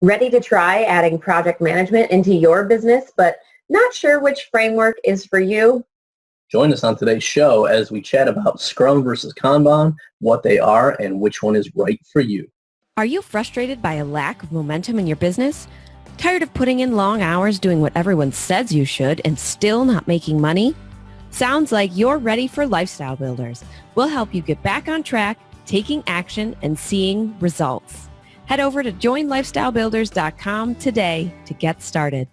Ready to try adding project management into your business, but not sure which framework is for you? Join us on today's show as we chat about Scrum versus Kanban, what they are, and which one is right for you. Are you frustrated by a lack of momentum in your business? Tired of putting in long hours doing what everyone says you should and still not making money? Sounds like you're ready for Lifestyle Builders. We'll help you get back on track, taking action, and seeing results. Head over to joinlifestylebuilders.com today to get started.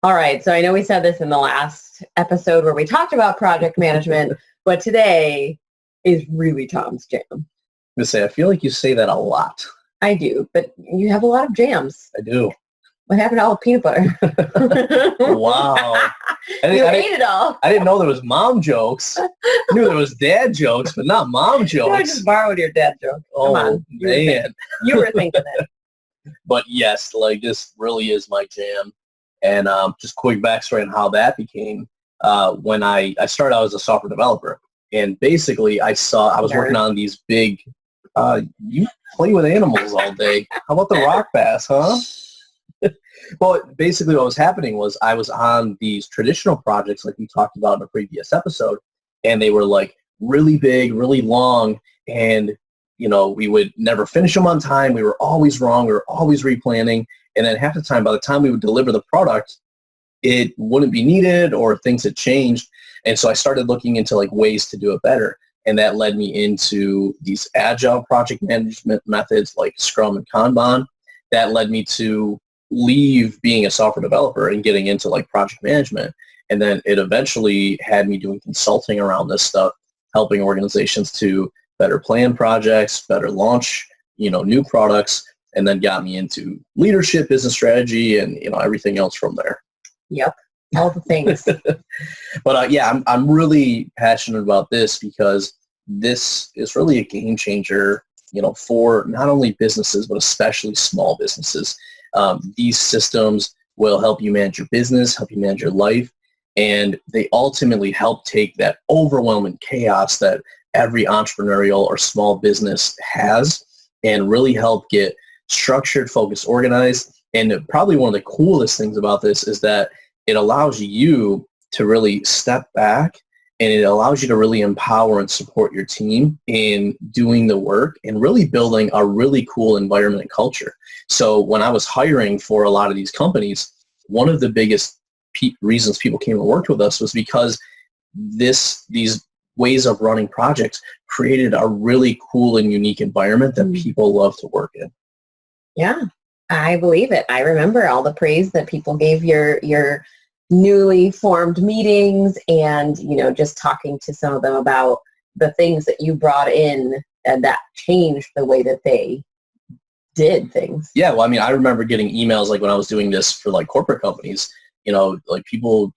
All right, so I know we said this in the last episode where we talked about project management, but today is really Tom's jam. I feel like you say that a lot. I do, but you have a lot of jams. I do. What happened to all the peanut butter? Wow. You ate it all. I didn't know there was mom jokes. I knew there was dad jokes, but not mom jokes. I just borrowed your dad joke. Come on. Man. You were thinking it. But yes, like this really is my jam. And just quick backstory on how that became. When I started out as a software developer, and basically I was working on these big, you play with animals all day. How about the rock bass, huh? Well, basically what was happening was I was on these traditional projects like we talked about in a previous episode, and they were like really big, really long, and we would never finish them on time. We were always wrong. We were always replanning. And then half the time, by the time we would deliver the product, it wouldn't be needed or things had changed. And so I started looking into like ways to do it better. And that led me into these agile project management methods like Scrum and Kanban. That led me to leave being a software developer and getting into like project management. And then it eventually had me doing consulting around this stuff, helping organizations to better plan projects, better launch, new products, and then got me into leadership, business strategy, and everything else from there. Yep, all the things. But I'm really passionate about this because this is really a game changer, for not only businesses but especially small businesses. These systems will help you manage your business, help you manage your life, and they ultimately help take that overwhelming chaos that every entrepreneurial or small business has and really help get structured, focused, organized. And probably one of the coolest things about this is that it allows you to really step back, and it allows you to really empower and support your team in doing the work and really building a really cool environment and culture. So when I was hiring for a lot of these companies, one of the biggest reasons people came and worked with us was because these ways of running projects created a really cool and unique environment that people love to work in. Yeah, I believe it. I remember all the praise that people gave your newly formed meetings, and just talking to some of them about the things that you brought in and that changed the way that they did things. Yeah, well, I remember getting emails like when I was doing this for like corporate companies, like people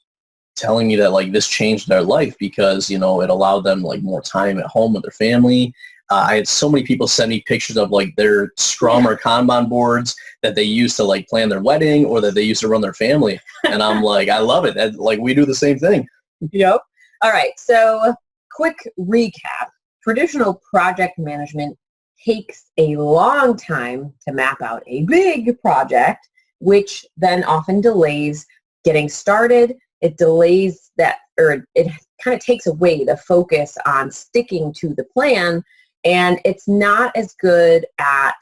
telling me that like this changed their life because it allowed them like more time at home with their family. I had so many people send me pictures of like their Scrum or Kanban boards that they used to like plan their wedding or that they used to run their family. And I'm like, I love it. Like we do the same thing. Yep. All right. So quick recap. Traditional project management takes a long time to map out a big project, which then often delays getting started. It delays that, or it kind of takes away the focus on sticking to the plan. And it's not as good at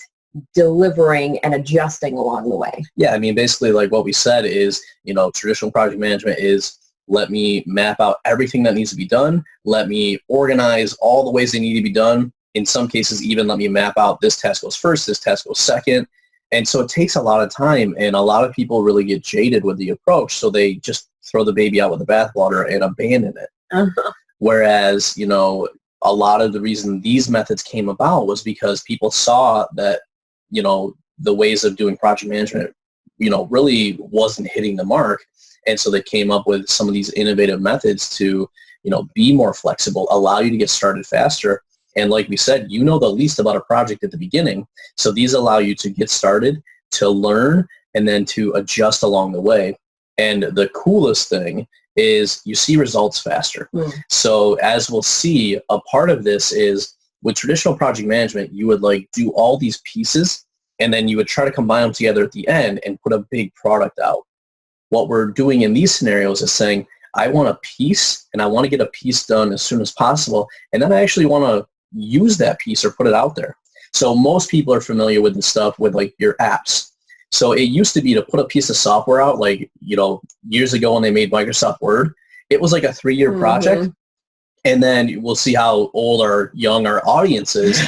delivering and adjusting along the way. Yeah, basically like what we said is, traditional project management is let me map out everything that needs to be done. Let me organize all the ways they need to be done. In some cases, even let me map out this task goes first, this task goes second. And so it takes a lot of time, and a lot of people really get jaded with the approach. So they just throw the baby out with the bathwater and abandon it. Uh-huh. Whereas, a lot of the reason these methods came about was because people saw that, the ways of doing project management, really wasn't hitting the mark. And so they came up with some of these innovative methods to, be more flexible, allow you to get started faster. And like we said, the least about a project at the beginning. So these allow you to get started, to learn, and then to adjust along the way. And the coolest thing is you see results faster. So as we'll see, a part of this is with traditional project management, you would like do all these pieces and then you would try to combine them together at the end and put a big product out. What we're doing in these scenarios is saying, I want a piece, and I want to get a piece done as soon as possible, and then I actually want to use that piece or put it out there. So most people are familiar with the stuff with like your apps. So it used to be to put a piece of software out, like, years ago when they made Microsoft Word, it was like a 3-year project. And then we'll see how old or young our audience is.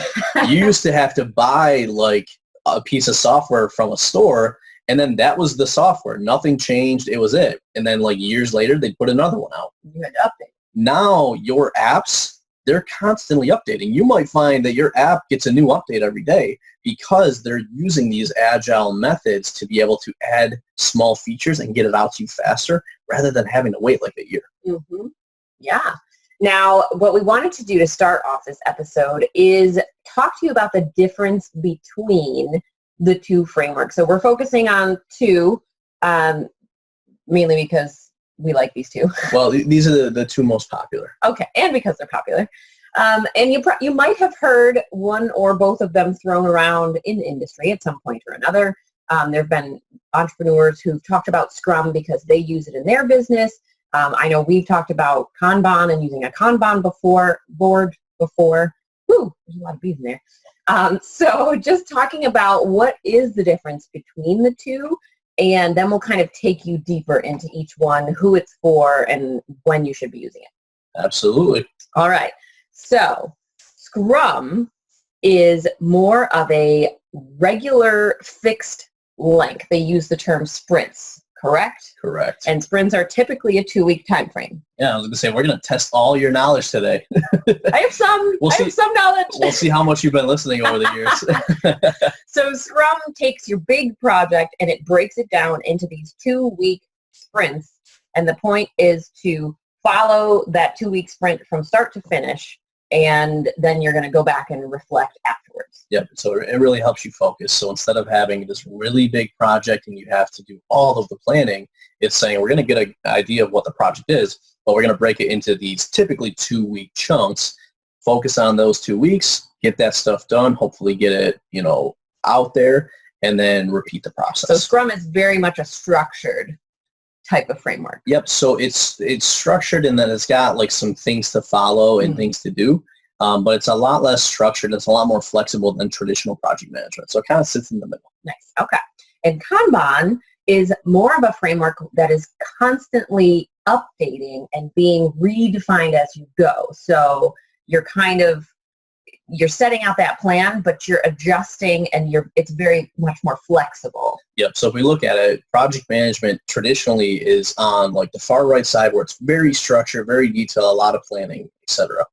You used to have to buy like a piece of software from a store, and then that was the software. Nothing changed. It was it. And then like years later, they'd put another one out. You had to update. Now your apps, they're constantly updating. You might find that your app gets a new update every day because they're using these agile methods to be able to add small features and get it out to you faster rather than having to wait like a year. Yeah. Now, what we wanted to do to start off this episode is talk to you about the difference between the two frameworks. So we're focusing on two, mainly because we like these two. Well, these are the two most popular. Okay, and because they're popular. And you might have heard one or both of them thrown around in the industry at some point or another. There have been entrepreneurs who've talked about Scrum because they use it in their business. I know we've talked about Kanban and using a Kanban board before. Whew, there's a lot of bees in there. So just talking about what is the difference between the two, and then we'll kind of take you deeper into each one, who it's for, and when you should be using it. Absolutely. All right. So Scrum is more of a regular fixed length. They use the term sprints, correct? Correct. And sprints are typically a 2-week time frame. Yeah, I was going to say, we're going to test all your knowledge today. I have some knowledge. We'll see how much you've been listening over the years. So Scrum takes your big project and it breaks it down into these 2-week sprints. And the point is to follow that 2-week sprint from start to finish. And then you're going to go back and reflect afterwards. Yep. So it really helps you focus. So instead of having this really big project and you have to do all of the planning, it's saying we're going to get an idea of what the project is, but we're going to break it into these typically 2-week chunks. Focus on those 2 weeks, get that stuff done, hopefully get it, out there, and then repeat the process. So Scrum is very much a structured type of framework. Yep. So it's structured in that it's got like some things to follow and things to do, but it's a lot less structured. It's a lot more flexible than traditional project management. So it kind of sits in the middle. Nice. Okay. And Kanban is more of a framework that is constantly updating and being redefined as you go. So you're setting out that plan, but you're adjusting and it's very much more flexible. Yep. So if we look at it, project management traditionally is on like the far right side where it's very structured, very detailed, a lot of planning, etc.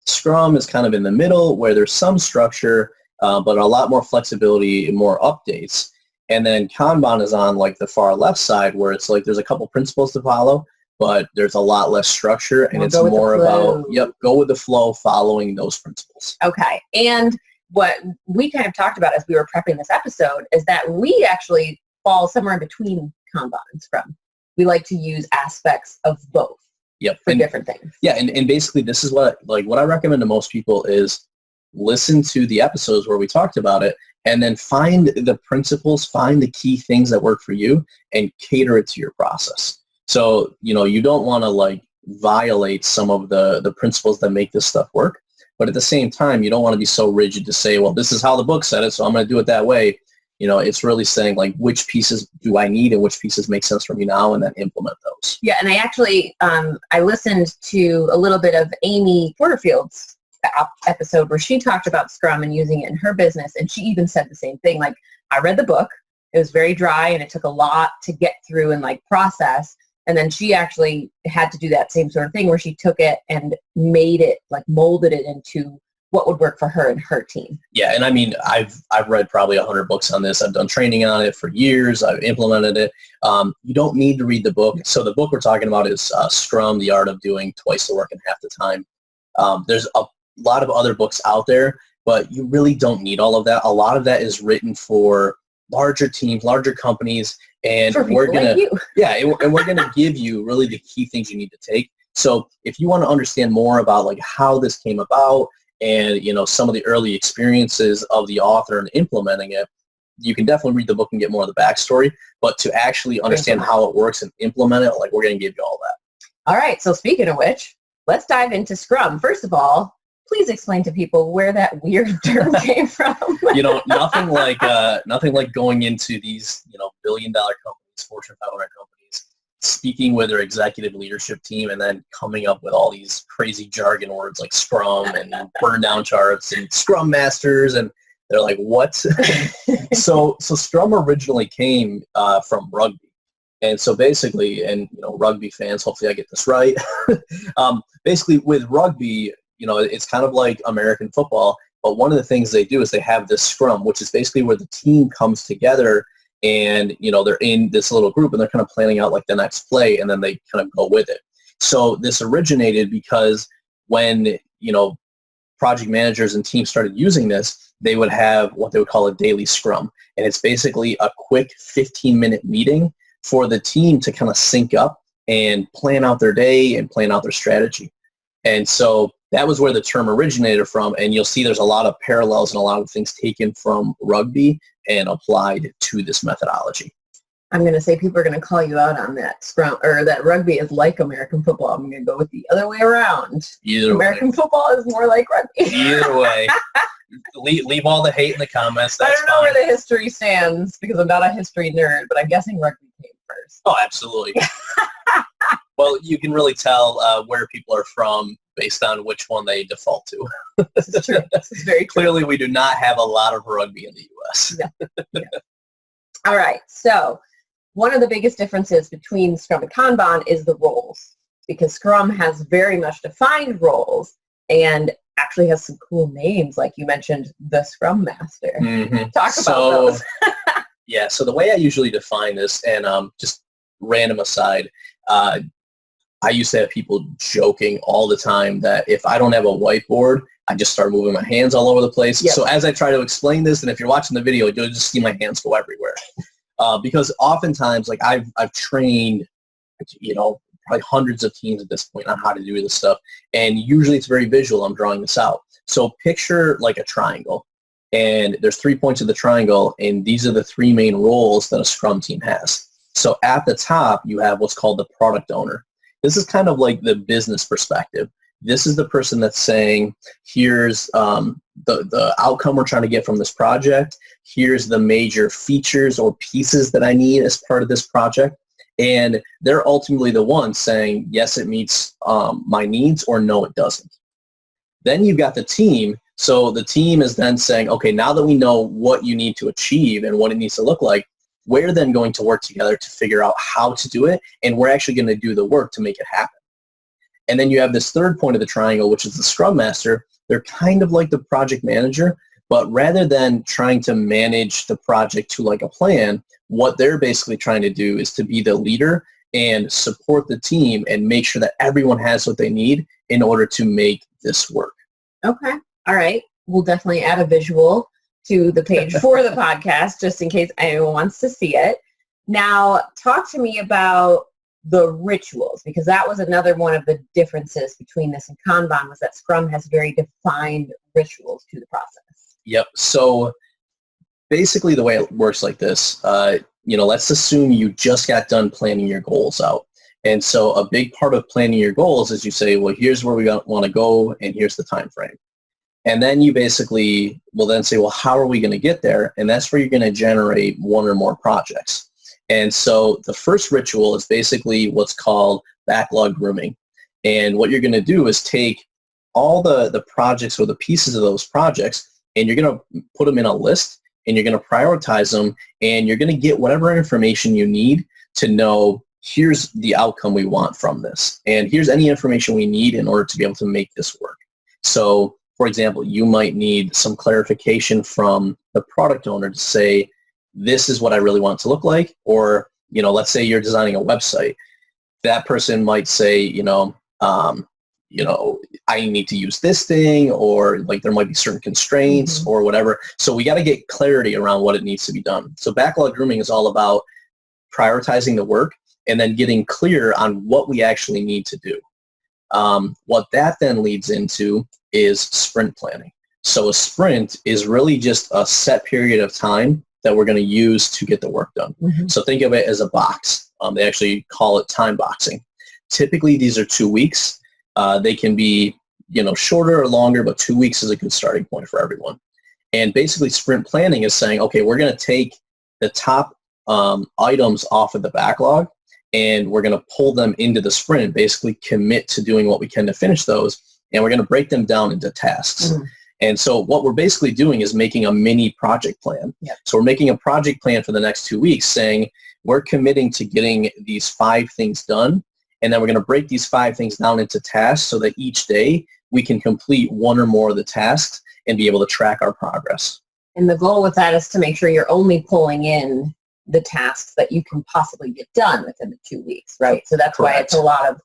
Scrum is kind of in the middle where there's some structure, but a lot more flexibility and more updates. And then Kanban is on like the far left side where it's like there's a couple principles to follow, but there's a lot less structure, and it's more about, go with the flow, following those principles. Okay. And what we kind of talked about as we were prepping this episode is that we actually fall somewhere in between Kanban and Scrum. We like to use aspects of both for different things. Yeah, and basically this is what I recommend to most people is listen to the episodes where we talked about it, and then find the principles, find the key things that work for you, and cater it to your process. So, you don't want to violate some of the principles that make this stuff work. But at the same time, you don't want to be so rigid to say, well, this is how the book said it, so I'm going to do it that way. It's really saying which pieces do I need and which pieces make sense for me now, and then implement those. Yeah, and I actually, I listened to a little bit of Amy Porterfield's episode where she talked about Scrum and using it in her business, and she even said the same thing. I read the book. It was very dry, and it took a lot to get through and process. And then she actually had to do that same sort of thing where she took it and made it, molded it into what would work for her and her team. Yeah, and I mean, I've read probably 100 books on this. I've done training on it for years. I've implemented it. You don't need to read the book. So the book we're talking about is Scrum, The Art of Doing Twice the Work in Half the Time. There's a lot of other books out there, but you really don't need all of that. A lot of that is written for larger teams, larger companies, and we're gonna and we're gonna give you really the key things you need to take. So if you want to understand more about how this came about and some of the early experiences of the author and implementing it, you can definitely read the book and get more of the backstory, but to actually understand how it works and implement it, like we're going to give you all that. All right. So speaking of which, let's dive into Scrum. First of all, please explain to people where that weird term came from. Nothing like going into these, billion-dollar companies, Fortune 500 companies, speaking with their executive leadership team, and then coming up with all these crazy jargon words like Scrum and burn down charts and Scrum Masters, and they're like, what? So Scrum originally came from rugby. And so basically, and rugby fans, hopefully I get this right. Basically with rugby, it's kind of like American football, but one of the things they do is they have this scrum, which is basically where the team comes together and, they're in this little group and they're kind of planning out like the next play, and then they kind of go with it. So this originated because when, project managers and teams started using this, they would have what they would call a daily scrum. And it's basically a quick 15-minute meeting for the team to kind of sync up and plan out their day and plan out their strategy. And so that was where the term originated from, and you'll see there's a lot of parallels and a lot of things taken from rugby and applied to this methodology. I'm going to say people are going to call you out on that Scrum, or that rugby is like American football. I'm going to go with the other way around. American football is more like rugby. Either way. Leave all the hate in the comments. That's I don't know where the history stands because I'm not a history nerd, but I'm guessing rugby came first. Oh, absolutely. Well, you can really tell where people are from based on which one they default to. This is true. This is very true. Clearly, we do not have a lot of rugby in the U.S. Yeah. All right. So one of the biggest differences between Scrum and Kanban is the roles, because Scrum has very much defined roles and actually has some cool names, like you mentioned, the Scrum Master. Mm-hmm. Talk about those. Yeah, so the way I usually define this, and just random aside, I used to have people joking all the time that if I don't have a whiteboard, I just start moving my hands all over the place. Yep. So as I try to explain this, and if you're watching the video, you'll just see my hands go everywhere. Because oftentimes, like I've trained, probably hundreds of teams at this point on how to do this stuff. And usually it's very visual. I'm drawing this out. So picture like a triangle. And there's 3 points of the triangle, and these are the 3 main roles that a Scrum team has. So at the top, you have what's called the product owner. This is kind of like the business perspective. This is the person that's saying, here's the outcome we're trying to get from this project. Here's the major features or pieces that I need as part of this project. And they're ultimately the ones saying, yes, it meets my needs, or no, it doesn't. Then you've got the team. So the team is then saying, okay, now that we know what you need to achieve and what it needs to look like, we're then going to work together to figure out how to do it, and we're actually going to do the work to make it happen. And then you have this third point of the triangle, which is the Scrum Master. They're kind of like the project manager, but rather than trying to manage the project to like a plan, what they're basically trying to do is to be the leader and support the team and make sure that everyone has what they need in order to make this work. Okay. All right. We'll definitely add a visual to the page for the podcast, just in case anyone wants to see it. Now, talk to me about the rituals, because that was another one of the differences between this and Kanban, was that Scrum has very defined rituals to the process. Yep. So basically the way it works like this, let's assume you just got done planning your goals out. And so a big part of planning your goals is you say, well, here's where we want to go, and here's the time frame. And then you basically will then say, well, how are we going to get there? And that's where you're going to generate one or more projects. And so the first ritual is basically what's called backlog grooming. And what you're going to do is take all the projects or the pieces of those projects, and you're going to put them in a list, and you're going to prioritize them, and you're going to get whatever information you need to know, here's the outcome we want from this, and here's any information we need in order to be able to make this work. So, for example, you might need some clarification from the product owner to say, this is what I really want it to look like. Or, let's say you're designing a website. That person might say, I need to use this thing, or like there might be certain constraints or whatever. So we got to get clarity around what it needs to be done. So backlog grooming is all about prioritizing the work and then getting clear on what we actually need to do. What that then leads into is sprint planning. So a sprint is really just a set period of time that we're going to use to get the work done. Mm-hmm. So think of it as a box. They actually call it time boxing. Typically, these are 2 weeks. They can be, shorter or longer, but 2 weeks is a good starting point for everyone. And basically, sprint planning is saying, okay, we're going to take the top items off of the backlog, and we're going to pull them into the sprint and basically commit to doing what we can to finish those, and we're going to break them down into tasks. Mm-hmm. And so what we're basically doing is making a mini project plan. Yep. So we're making a project plan for the next 2 weeks saying we're committing to getting these 5 things done, and then we're going to break these 5 things down into tasks so that each day we can complete one or more of the tasks and be able to track our progress. And the goal with that is to make sure you're only pulling in the tasks that you can possibly get done within the 2 weeks, right? So that's Correct. Why it's a lot of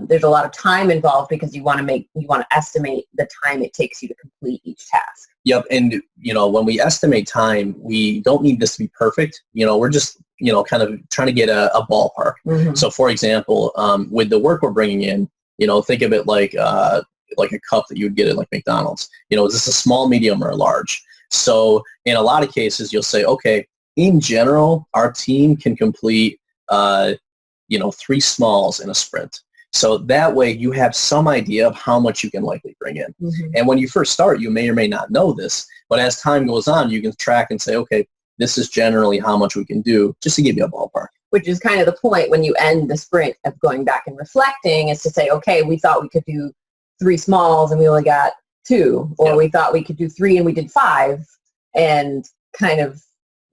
there's a lot of time involved, because you want to estimate the time it takes you to complete each task. Yep. And, when we estimate time, we don't need this to be perfect. We're just, kind of trying to get a ballpark. Mm-hmm. So for example, with the work we're bringing in, think of it like a cup that you would get at like McDonald's. Is this a small, medium, or a large? So in a lot of cases, you'll say, okay, in general, our team can complete, 3 smalls in a sprint. So that way you have some idea of how much you can likely bring in. Mm-hmm. And when you first start, you may or may not know this, but as time goes on, you can track and say, okay, this is generally how much we can do, just to give you a ballpark. Which is kind of the point when you end the sprint of going back and reflecting, is to say, okay, we thought we could do 3 smalls and we only got 2, or yep. we thought we could do 3 and we did 5, and kind of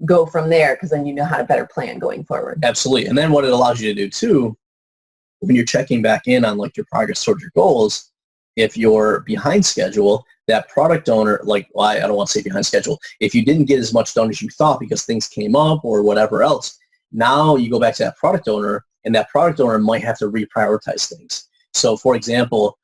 go from there, because then you know how to better plan going forward. Absolutely. And then what it allows you to do too, when you're checking back in on like your progress towards your goals, if you're behind schedule, that product owner, I don't want to say behind schedule, if you didn't get as much done as you thought because things came up or whatever else, now you go back to that product owner, and that product owner might have to reprioritize things. So for example,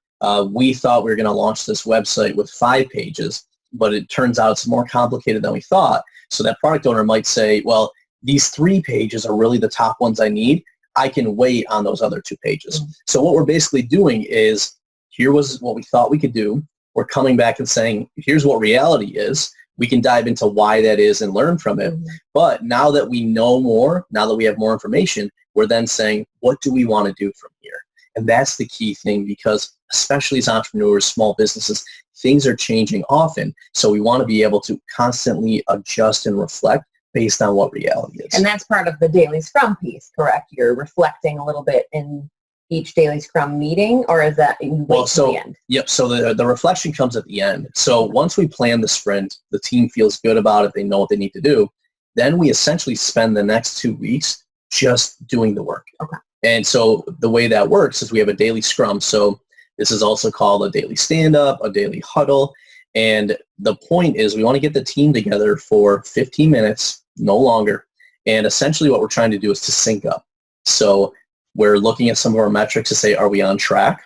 we thought we were going to launch this website with 5 pages, but it turns out it's more complicated than we thought. So that product owner might say, well, these 3 pages are really the top ones I need. I can wait on those other 2 pages. Mm-hmm. So what we're basically doing is, here was what we thought we could do. We're coming back and saying, here's what reality is. We can dive into why that is and learn from it. Mm-hmm. But now that we know more, now that we have more information, we're then saying, what do we want to do from here? And that's the key thing, because especially as entrepreneurs, small businesses, things are changing often. So we want to be able to constantly adjust and reflect based on what reality is. And that's part of the daily Scrum piece, correct? You're reflecting a little bit in each daily Scrum meeting, or is that you wait till the end? Yep. So the reflection comes at the end. So once we plan the sprint, the team feels good about it, they know what they need to do, then we essentially spend the next 2 weeks just doing the work. Okay. And so the way that works is we have a daily Scrum. So this is also called a daily stand-up, a daily huddle. And the point is, we want to get the team together for 15 minutes, no longer. And essentially what we're trying to do is to sync up. So we're looking at some of our metrics to say, are we on track?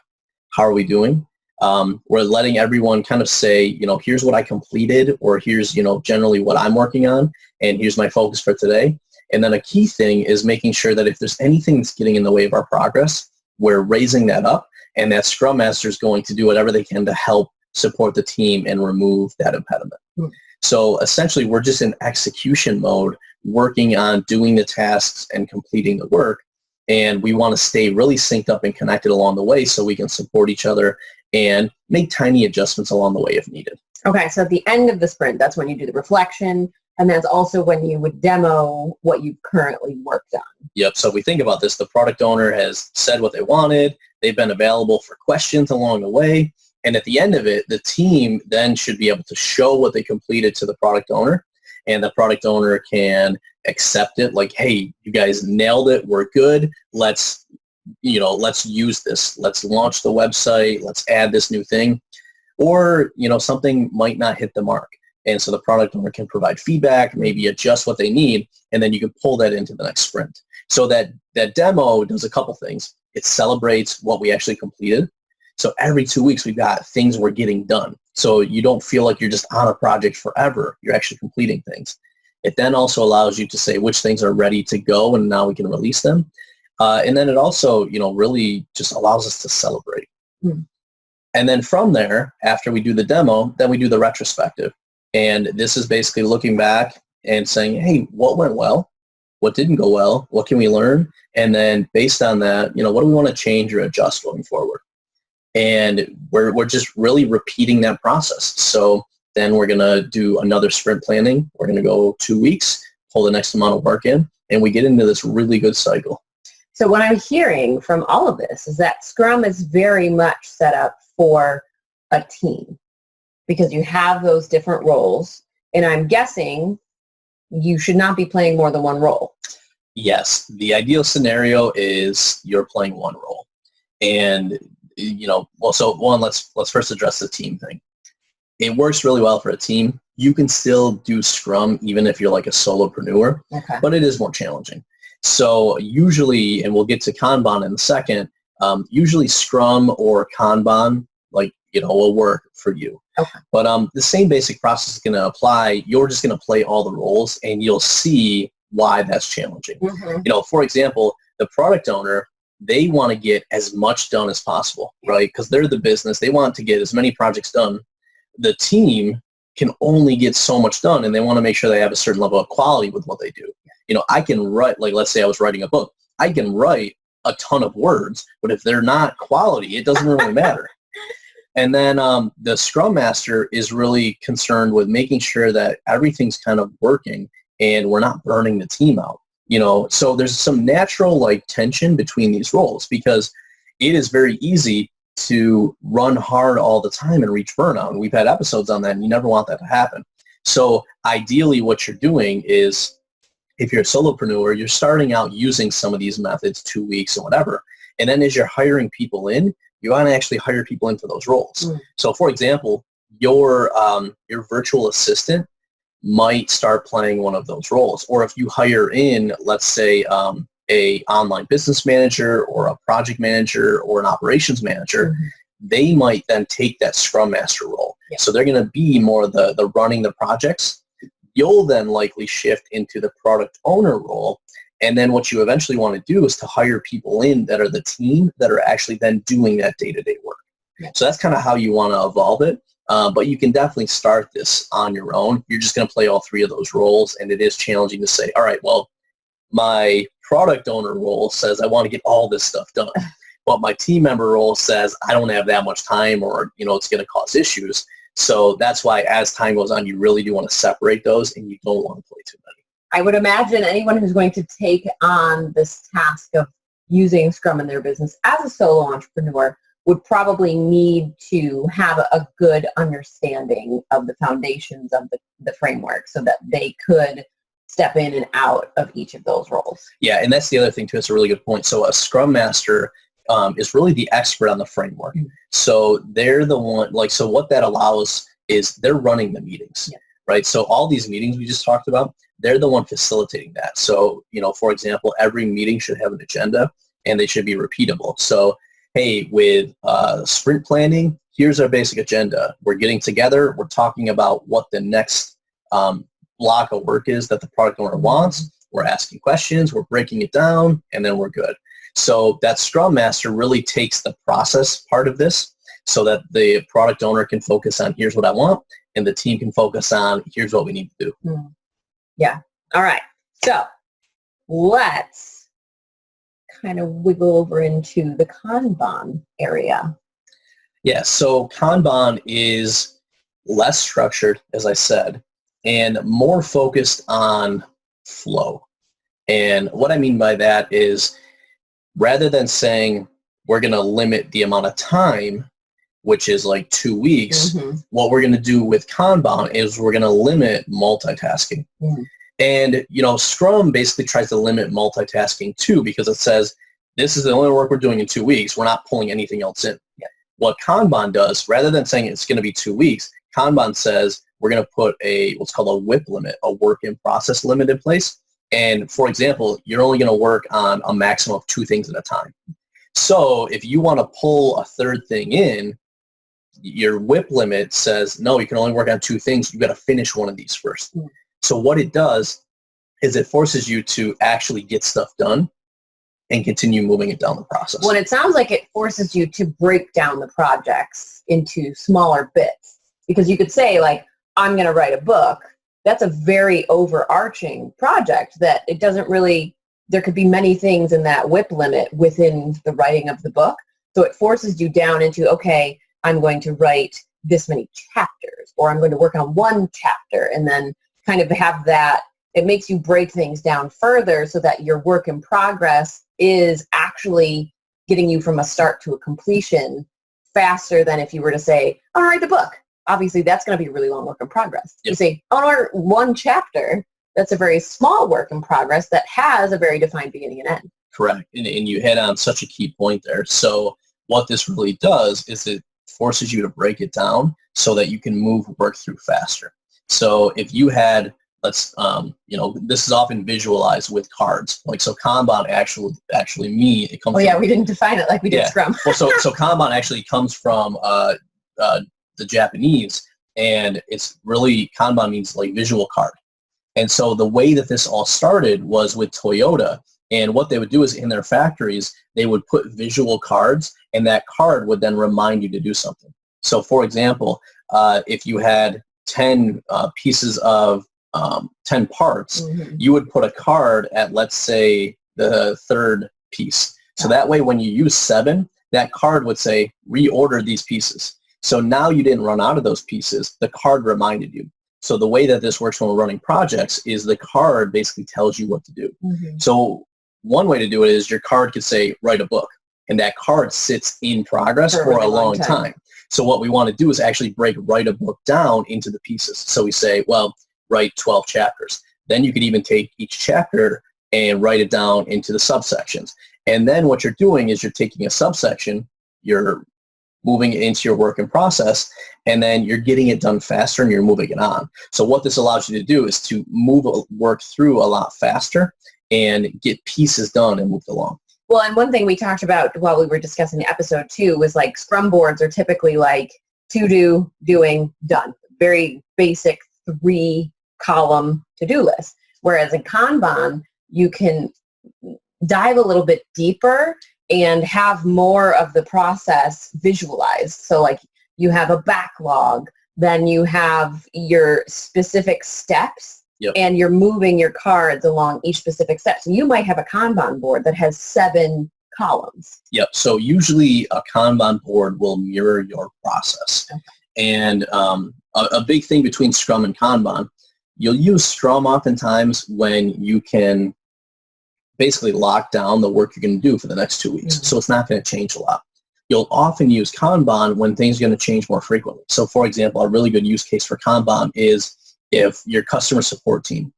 How are we doing? We're letting everyone kind of say, here's what I completed, or here's, generally what I'm working on, and here's my focus for today. And then a key thing is making sure that if there's anything that's getting in the way of our progress, we're raising that up, and that Scrum Master is going to do whatever they can to help support the team and remove that impediment. Mm-hmm. So essentially, we're just in execution mode, working on doing the tasks and completing the work. And we want to stay really synced up and connected along the way so we can support each other and make tiny adjustments along the way if needed. Okay, so at the end of the sprint, that's when you do the reflection, and that's also when you would demo what you've currently worked on. Yep, so if we think about this, the product owner has said what they wanted, they've been available for questions along the way, and at the end of it, the team then should be able to show what they completed to the product owner, and the product owner can accept it, like, hey, you guys nailed it, we're good, let's use this, let's launch the website, let's add this new thing. Or, something might not hit the mark. And so the product owner can provide feedback, maybe adjust what they need, and then you can pull that into the next sprint. So that demo does a couple things. It celebrates what we actually completed. So every 2 weeks, we've got things we're getting done. So you don't feel like you're just on a project forever. You're actually completing things. It then also allows you to say which things are ready to go, and now we can release them. And then it also, really just allows us to celebrate. Mm. And then from there, after we do the demo, then we do the retrospective. And this is basically looking back and saying, hey, what went well? What didn't go well? What can we learn? And then based on that, what do we want to change or adjust going forward? And we're just really repeating that process. So then we're going to do another sprint planning. We're going to go 2 weeks, pull the next amount of work in, and we get into this really good cycle. So what I'm hearing from all of this is that Scrum is very much set up for a team because you have those different roles. And I'm guessing you should not be playing more than one role. Yes. The ideal scenario is you're playing one role. And, let's first address the team thing. It works really well for a team. You can still do Scrum even if you're like a solopreneur, but it is more challenging. So usually, and we'll get to Kanban in a second, usually Scrum or Kanban, will work for you. Okay. But the same basic process is going to apply. You're just going to play all the roles, and you'll see why that's challenging. Mm-hmm. For example, the product owner, they want to get as much done as possible, right? Because they're the business. They want to get as many projects done. The team can only get so much done, and they want to make sure they have a certain level of quality with what they do. I can write, let's say I was writing a book. I can write a ton of words, but if they're not quality, it doesn't really matter. And then the Scrum Master is really concerned with making sure that everything's kind of working and we're not burning the team out. So there's some natural tension between these roles because it is very easy to run hard all the time and reach burnout. And we've had episodes on that, and you never want that to happen. So ideally what you're doing is, if you're a solopreneur, you're starting out using some of these methods, 2 weeks or whatever. And then as you're hiring people in, you want to actually hire people in for those roles. So for example, your virtual assistant might start playing one of those roles. Or if you hire in, let's say, a online business manager or a project manager or an operations manager, they might then take that Scrum Master role. Yeah. So they're going to be more the running the projects. You'll then likely shift into the product owner role. And then what you eventually want to do is to hire people in that are the team that are actually then doing that day-to-day work. Yeah. So that's kind of how you want to evolve it. But you can definitely start this on your own. You're just going to play all three of those roles. And it is challenging to say, all right, well, my product owner role says I want to get all this stuff done. But my team member role says I don't have that much time, or, it's going to cause issues. So that's why as time goes on, you really do want to separate those, and you don't want to play too many. I would imagine anyone who's going to take on this task of using Scrum in their business as a solo entrepreneur would probably need to have a good understanding of the foundations of the framework so that they could step in and out of each of those roles. Yeah, and that's the other thing too. It's a really good point. So a Scrum Master is really the expert on the framework. So they're the one, so what that allows is they're running the meetings, right? So all these meetings we just talked about, they're the one facilitating that. So, for example, every meeting should have an agenda and they should be repeatable. So, hey, with sprint planning, here's our basic agenda. We're getting together. We're talking about what the next block of work is that the product owner wants. We're asking questions. We're breaking it down, and then we're good. So that Scrum Master really takes the process part of this so that the product owner can focus on here's what I want, and the team can focus on here's what we need to do. Yeah. All right. So let's kind of wiggle over into the Kanban area. Yeah. So Kanban is less structured, as I said, and more focused on flow. And what I mean by that is, rather than saying we're going to limit the amount of time, which is 2 weeks, what we're going to do with Kanban is we're going to limit multitasking. And, Scrum basically tries to limit multitasking too, because it says, this is the only work we're doing in 2 weeks. We're not pulling anything else in. What Kanban does, rather than saying it's going to be 2 weeks, Kanban says we're going to put what's called a WIP limit, a work in process limit in place. And for example, you're only going to work on a maximum of 2 things at a time. So if you want to pull a third thing in, your WIP limit says, no, you can only work on 2 things. You've got to finish one of these first. So what it does is it forces you to actually get stuff done and continue moving it down the process. Well, it sounds like it forces you to break down the projects into smaller bits, because you could say, I'm going to write a book. that's a very overarching project that it doesn't really, there could be many things in that WIP limit within the writing of the book. So it forces you down into, okay, I'm going to write this many chapters, or I'm going to work on one chapter, and then kind of have that, it makes you break things down further so that your work in progress is actually getting you from a start to a completion faster than if you were to say, I want to write the book. Obviously, that's going to be a really long work in progress. Yep. You say, I want to write one chapter. That's a very small work in progress that has a very defined beginning and end. Correct. And you hit on such a key point there. So what this really does is it forces you to break it down so that you can move work through faster. So if you had, this is often visualized with cards. Like, so Kanban actually it comes. Oh yeah, we didn't define it like we did Scrum. Well, so Kanban actually comes from the Japanese, and it's really, Kanban means like visual card. And so the way that this all started was with Toyota, and what they would do is in their factories, they would put visual cards, and that card would then remind you to do something. So for example, if you had 10 pieces of 10 parts, you would put a card at, let's say, the third piece. So that way when you use 7, that card would say, reorder these pieces. So now you didn't run out of those pieces. The card reminded you. So the way that this works when we're running projects is the card basically tells you what to do. So one way to do it is your card could say, write a book. And that card sits in progress for a long time. So what we want to do is actually break write a book down into the pieces. So we say, well, write 12 chapters. Then you could even take each chapter and write it down into the subsections. And then what you're doing is you're taking a subsection, you're moving it into your work in process, and then you're getting it done faster and you're moving it on. So what this allows you to do is to move work through a lot faster and get pieces done and moved along. Well, and one thing we talked about while we were discussing the episode too was like Scrum boards are typically like to do, doing, done. Very basic 3-column to-do list. Whereas in Kanban, you can dive a little bit deeper and have more of the process visualized. So like you have a backlog, then you have your specific steps, and you're moving your cards along each specific step. So you might have a Kanban board that has 7 columns. Yep. So usually a Kanban board will mirror your process. Okay. And a big thing between Scrum and Kanban, you'll use Scrum oftentimes when you can basically lock down the work you're going to do for the next 2 weeks. So it's not going to change a lot. You'll often use Kanban when things are going to change more frequently. So for example, a really good use case for Kanban is if your customer support team,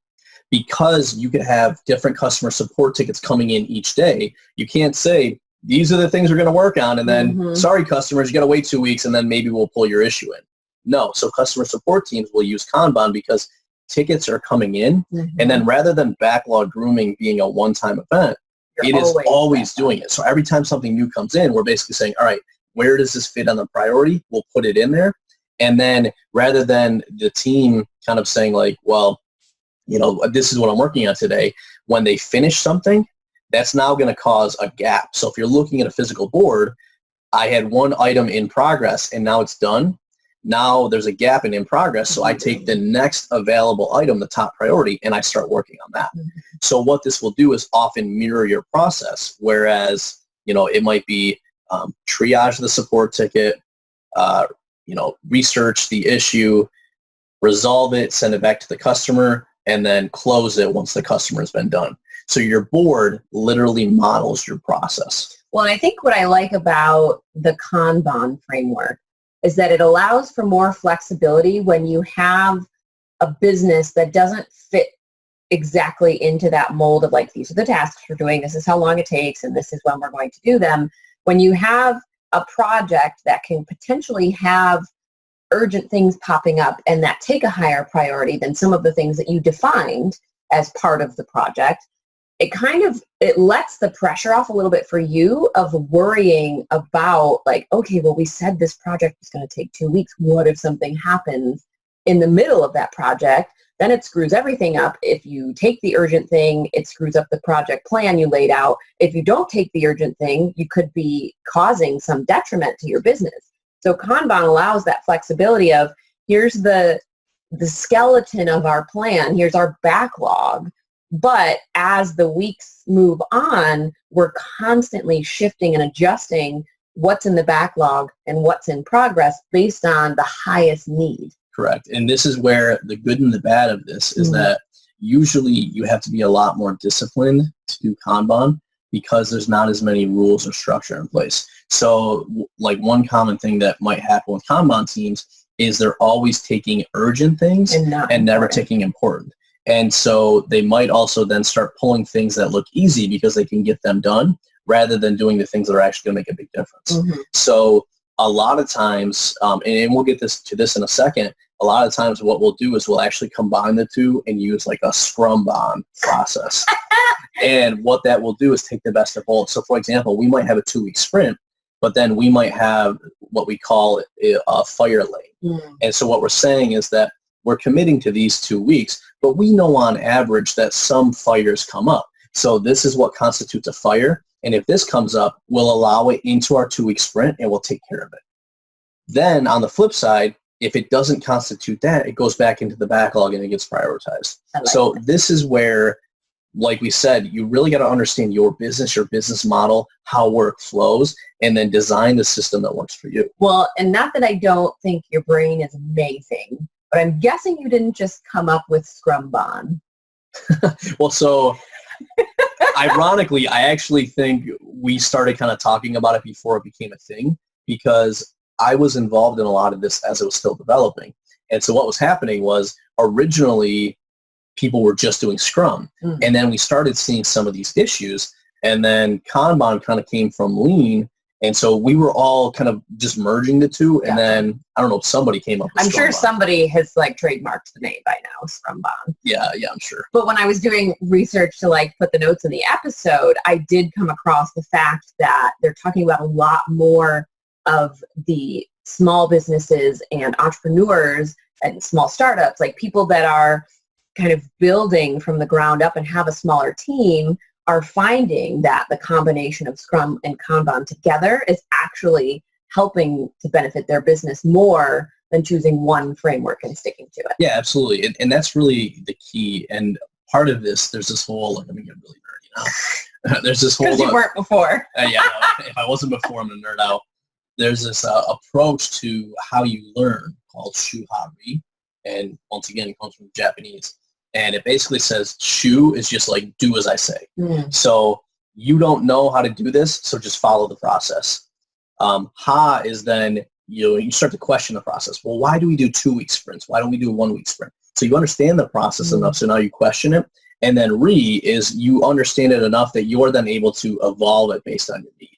because you could have different customer support tickets coming in each day, you can't say, these are the things we're going to work on, and then, sorry customers, you got to wait 2 weeks, and then maybe we'll pull your issue in. No, so customer support teams will use Kanban because tickets are coming in, and then rather than backlog grooming being a one-time event, it is always doing it. So every time something new comes in, we're basically saying, all right, where does this fit on the priority? We'll put it in there. And then rather than the team kind of saying like, well, this is what I'm working on today, when they finish something, that's now going to cause a gap. So if you're looking at a physical board, I had one item in progress and now it's done. Now there's a gap in progress, so I take the next available item, the top priority, and I start working on that. So what this will do is often mirror your process, whereas, it might be triage the support ticket, research the issue, resolve it, send it back to the customer, and then close it once the customer has been done. So your board literally models your process. Well, I think what I like about the Kanban framework is that it allows for more flexibility when you have a business that doesn't fit exactly into that mold of like, these are the tasks we're doing, this is how long it takes, and this is when we're going to do them. When you have a project that can potentially have urgent things popping up and that take a higher priority than some of the things that you defined as part of the project, it lets the pressure off a little bit for you of worrying about like, okay, well, we said this project was going to take 2 weeks. What if something happens in the middle of that project? Then it screws everything up. If you take the urgent thing, it screws up the project plan you laid out. If you don't take the urgent thing, you could be causing some detriment to your business. So Kanban allows that flexibility of, here's the the skeleton of our plan. Here's our backlog. But as the weeks move on, we're constantly shifting and adjusting what's in the backlog and what's in progress based on the highest need. Correct. And this is where the good and the bad of this is that usually you have to be a lot more disciplined to do Kanban because there's not as many rules or structure in place. So like one common thing that might happen with Kanban teams is they're always taking urgent things and never taking important. And so they might also then start pulling things that look easy because they can get them done rather than doing the things that are actually going to make a big difference. So a lot of times, and we'll get to this in a second, a lot of times what we'll do is we'll actually combine the two and use like a Scrum process. And what that will do is take the best of both. So for example, we might have a 2-week sprint, but then we might have what we call a fire lane. And so what we're saying is that we're committing to these 2 weeks, but we know on average that some fires come up. So this is what constitutes a fire. And if this comes up, we'll allow it into our 2-week sprint and we'll take care of it. Then on the flip side, if it doesn't constitute that, it goes back into the backlog and it gets prioritized. So this is where, like we said, you really got to understand your business model, how work flows, and then design the system that works for you. Well, and not that I don't think your brain is amazing, but I'm guessing you didn't just come up with Scrumban. Well, so ironically, I actually think we started kind of talking about it before it became a thing because I was involved in a lot of this as it was still developing. And so what was happening was originally people were just doing Scrum. And then we started seeing some of these issues. And then Kanban kind of came from Lean. And so we were all kind of just merging the two. And then, I don't know, somebody came up with I'm sure Scrumban. Somebody has like trademarked the name by now, Scrumban. Yeah, I'm sure. But when I was doing research to like put the notes in the episode, I did come across the fact that they're talking about a lot more of the small businesses and entrepreneurs and small startups, like people that are kind of building from the ground up and have a smaller team, are finding that the combination of Scrum and Kanban together is actually helping to benefit their business more than choosing one framework and sticking to it. Yeah, absolutely. And that's really the key. And part of this, there's this whole, let me get really nerdy now. There's this whole... Because you weren't before. Yeah, no, if I wasn't before, I'm going to nerd out. There's this approach to how you learn called shuhari. And once again, it comes from Japanese. And it basically says shu is just like do as I say. So you don't know how to do this, so just follow the process. Ha is then you start to question the process. Well, why do we do 2-week sprints? Why don't we do a 1-week sprint? So you understand the process enough, so now you question it. And then re is you understand it enough that you're then able to evolve it based on your need.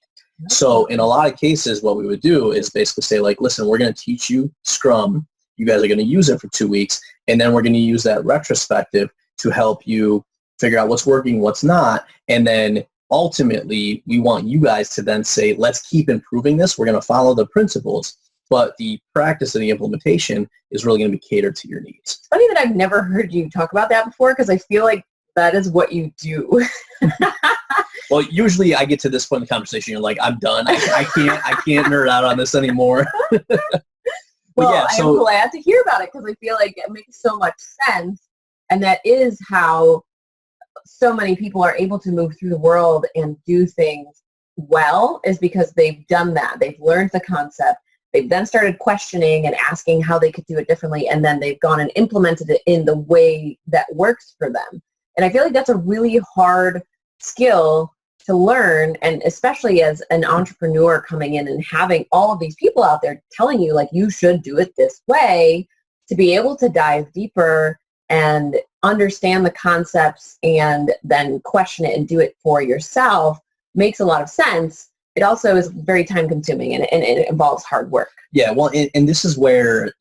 So in a lot of cases, what we would do is basically say like, listen, we're going to teach you Scrum. You guys are going to use it for 2 weeks. And then we're going to use that retrospective to help you figure out what's working, what's not. And then ultimately, we want you guys to then say, let's keep improving this. We're going to follow the principles. But the practice and the implementation is really going to be catered to your needs. It's funny that I've never heard you talk about that before because I feel like that is what you do. Well, usually I get to this point in the conversation, you're like, I'm done. I can't nerd out on this anymore. Well, yeah, I'm glad to hear about it because I feel like it makes so much sense. And that is how so many people are able to move through the world and do things well, is because they've done that. They've learned the concept. They've then started questioning and asking how they could do it differently. And then they've gone and implemented it in the way that works for them. And I feel like that's a really hard skill to learn, and especially as an entrepreneur coming in and having all of these people out there telling you like you should do it this way, to be able to dive deeper and understand the concepts and then question it and do it for yourself makes a lot of sense. It also is very time consuming and it involves hard work. Yeah, well, and this is where,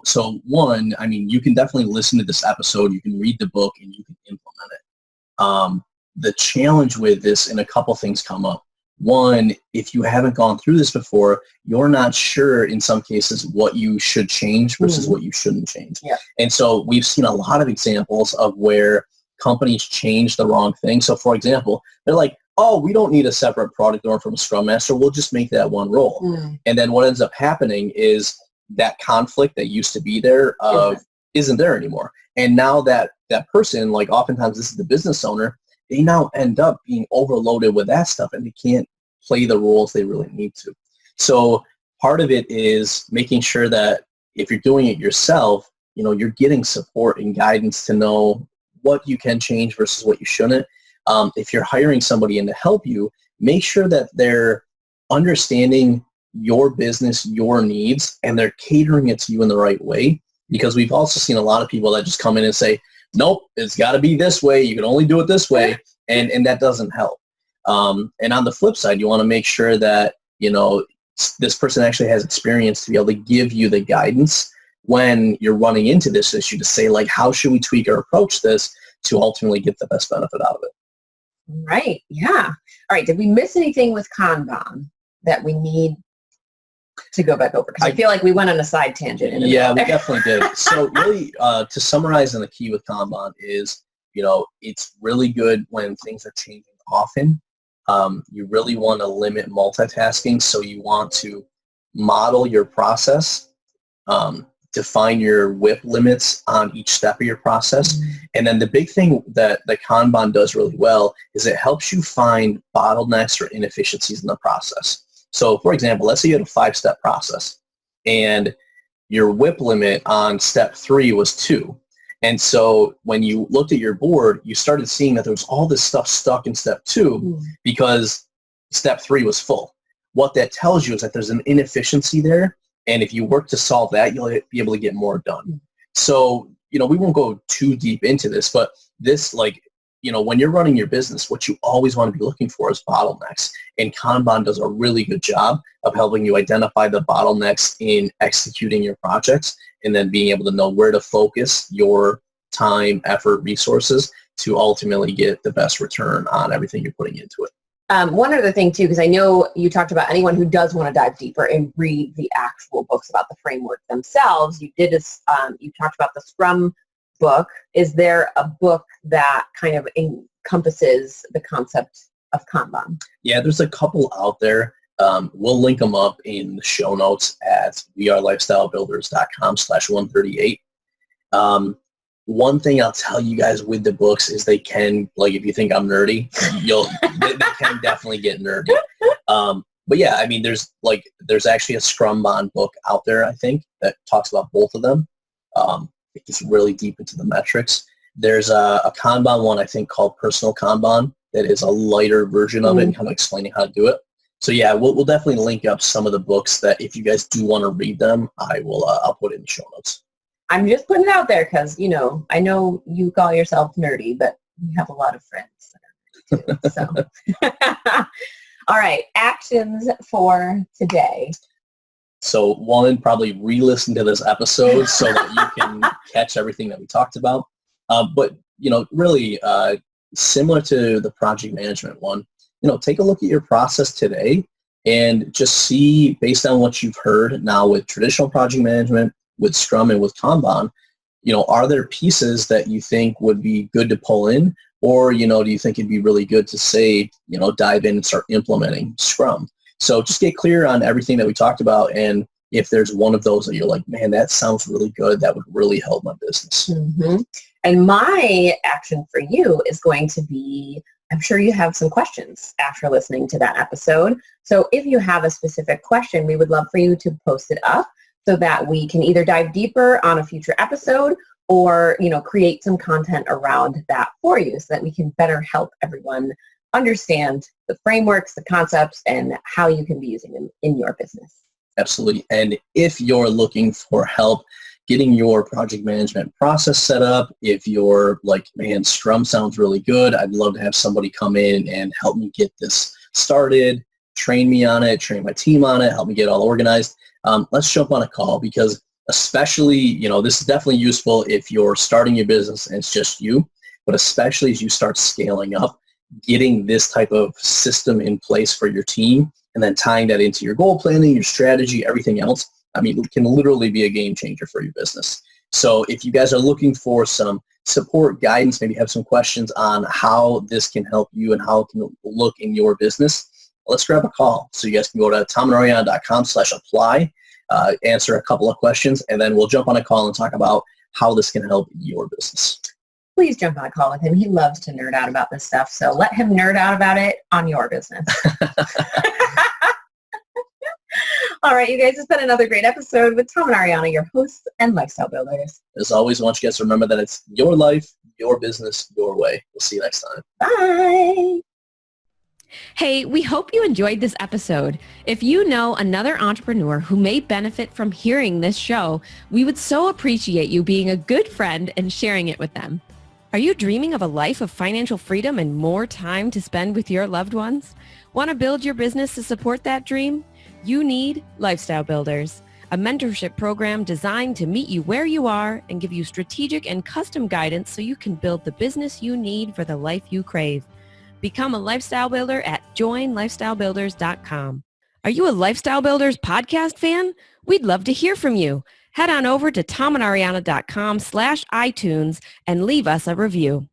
so one, I mean, you can definitely listen to this episode, you can read the book, and you can implement it. The challenge with this, and a couple things come up. One, if you haven't gone through this before, you're not sure in some cases what you should change versus what you shouldn't change. Yeah. And so we've seen a lot of examples of where companies change the wrong thing. So for example, they're like, oh, we don't need a separate product owner from a Scrum Master. We'll just make that one role. And then what ends up happening is that conflict that used to be there of isn't there anymore. And now that person, like oftentimes this is the business owner, they now end up being overloaded with that stuff and they can't play the roles they really need to. So part of it is making sure that if you're doing it yourself, you're getting support and guidance to know what you can change versus what you shouldn't. If you're hiring somebody in to help you, make sure that they're understanding your business, your needs, and they're catering it to you in the right way. Because we've also seen a lot of people that just come in and say, nope, it's got to be this way. You can only do it this way. And that doesn't help. And on the flip side, you want to make sure that, this person actually has experience to be able to give you the guidance when you're running into this issue to say, like, how should we tweak or approach this to ultimately get the best benefit out of it? Right. Yeah. All right. Did we miss anything with Kanban that we need to go back over? Because I feel like we went on a side tangent. Yeah, we definitely did. So really, to summarize, and the key with Kanban is, it's really good when things are changing often. You really want to limit multitasking, so you want to model your process, define your WIP limits on each step of your process. And then the big thing that the Kanban does really well is it helps you find bottlenecks or inefficiencies in the process. So for example, let's say you had a 5-step process and your WIP limit on step 3 was 2. And so when you looked at your board, you started seeing that there was all this stuff stuck in step 2 because step 3 was full. What that tells you is that there's an inefficiency there. And if you work to solve that, you'll be able to get more done. So, we won't go too deep into this, but this, when you're running your business, what you always want to be looking for is bottlenecks. And Kanban does a really good job of helping you identify the bottlenecks in executing your projects and then being able to know where to focus your time, effort, resources to ultimately get the best return on everything you're putting into it. One other thing too, because I know you talked about anyone who does want to dive deeper and read the actual books about the framework themselves. You talked about the Scrum book. Is there a book that kind of encompasses the concept of Kanban? Yeah, there's a couple out there. We'll link them up in the show notes at wearelifestylebuilders.com/138. One thing I'll tell you guys with the books is they can, if you think I'm nerdy, they can definitely get nerdy. But yeah, I mean, there's actually a Scrum book out there, I think, that talks about both of them. It gets really deep into the metrics. There's a Kanban one, I think, called Personal Kanban that is a lighter version of it and kind of explaining how to do it. So yeah, we'll definitely link up some of the books that if you guys do want to read them, I'll put it in the show notes. I'm just putting it out there because, I know you call yourself nerdy, but you have a lot of friends that are nerdy too, so. All right, actions for today. So one, probably re-listen to this episode so that you can catch everything that we talked about. But, really similar to the project management one, take a look at your process today and just see, based on what you've heard now with traditional project management, with Scrum and with Kanban, are there pieces that you think would be good to pull in? Or, do you think it'd be really good to say, dive in and start implementing Scrum? So just get clear on everything that we talked about. And if there's one of those that you're like, man, that sounds really good, that would really help my business. And my action for you is going to be, I'm sure you have some questions after listening to that episode. So if you have a specific question, we would love for you to post it up so that we can either dive deeper on a future episode or, create some content around that for you so that we can better help everyone understand the frameworks, the concepts, and how you can be using them in your business. Absolutely. And if you're looking for help getting your project management process set up, if you're like, man, Scrum sounds really good, I'd love to have somebody come in and help me get this started, train me on it, train my team on it, help me get all organized. Let's jump on a call, because especially, this is definitely useful if you're starting your business and it's just you, but especially as you start scaling up, getting this type of system in place for your team and then tying that into your goal planning, your strategy, everything else, it can literally be a game changer for your business. So if you guys are looking for some support, guidance, maybe have some questions on how this can help you and how it can look in your business, let's grab a call. So you guys can go to tomandariana.com/apply, answer a couple of questions, and then we'll jump on a call and talk about how this can help your business. Please jump on a call with him. He loves to nerd out about this stuff. So let him nerd out about it on your business. All right, you guys, it's been another great episode with Tom and Ariana, your hosts and lifestyle builders. As always, I want you guys to remember that it's your life, your business, your way. We'll see you next time. Bye. Hey, we hope you enjoyed this episode. If you know another entrepreneur who may benefit from hearing this show, we would so appreciate you being a good friend and sharing it with them. Are you dreaming of a life of financial freedom and more time to spend with your loved ones? Want to build your business to support that dream? You need Lifestyle Builders, a mentorship program designed to meet you where you are and give you strategic and custom guidance so you can build the business you need for the life you crave. Become a lifestyle builder at joinlifestylebuilders.com. Are you a Lifestyle Builders podcast fan? We'd love to hear from you. Head on over to tomandariana.com/iTunes and leave us a review.